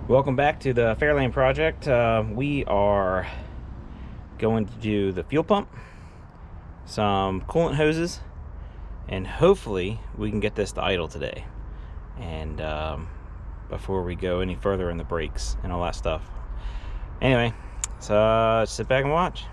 Welcome back to the Fairlane project. We are going to do the fuel pump, some coolant hoses, and hopefully we can get this to idle today. And before we go any further in the brakes and all that stuff. Anyway, so sit back and watch.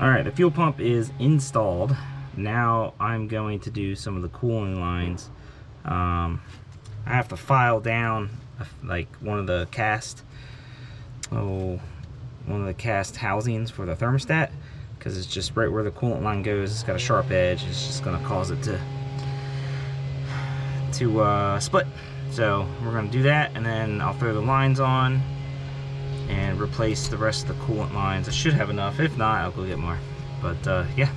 Alright, the fuel pump is installed. Now I'm going to do some of the cooling lines. I have to file down like one of the cast housings for the thermostat, because it's just right where the coolant line goes. It's got a sharp edge. It's just going to cause it to split. So we're going to do that, and then I'll throw the lines on and replace the rest of the coolant lines. I should have enough. If not, I'll go get more. But yeah.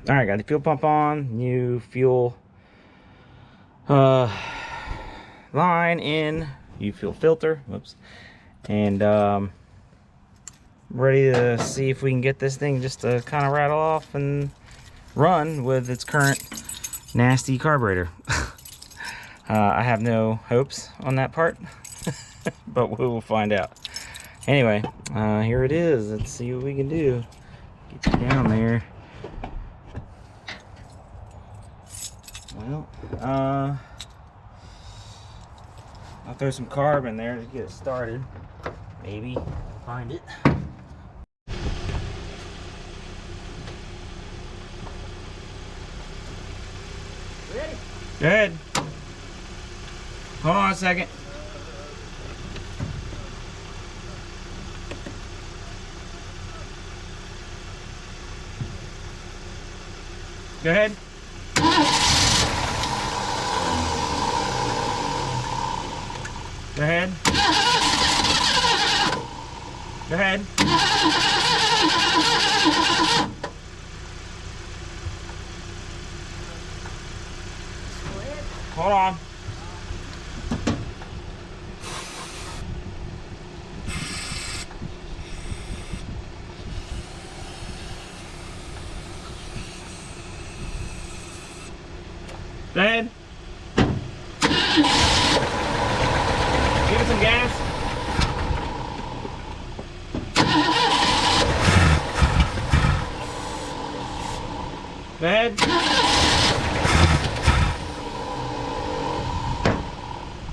All right, got the fuel pump on, new fuel line in, new fuel filter, whoops, and ready to see if we can get this thing just to kind of rattle off and run with its current nasty carburetor. I have no hopes on that part, but we will find out. Anyway, here it is. Let's see what we can do. Get you down there. Well, I'll throw some carb in there to get it started. Maybe find it. Ready? Go ahead. Hold on a second. Go ahead. Go ahead. Go ahead. Hold on. Go ahead. Give it some gas. Go ahead.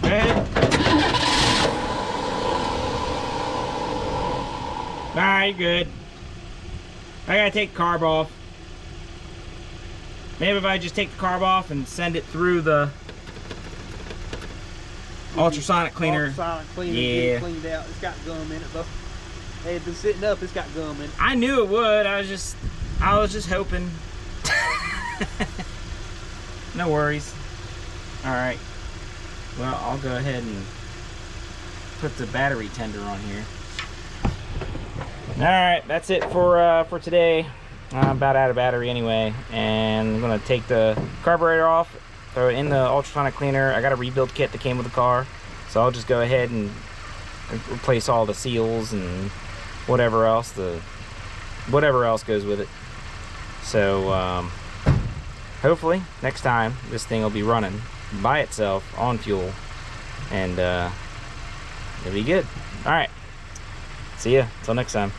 Go ahead. Alright, good. I gotta take the carb off. Maybe if I just take the carb off and send it through the ultrasonic cleaner. Ultrasonic cleaner, yeah. get it cleaned out. It's got gum in it though. Hey, it's been sitting up, it's got gum in it. I knew it would. I was just hoping. No worries. Alright. Well, I'll go ahead and put the battery tender on here. Alright, that's it for today. I'm about out of battery anyway, and I'm gonna take the carburetor off, throw it in the ultrasonic cleaner. I got a rebuild kit that came with the car, so I'll just go ahead and replace all the seals and whatever else goes with it. So hopefully next time this thing will be running by itself on fuel, and it'll be good. All right, see ya till next time.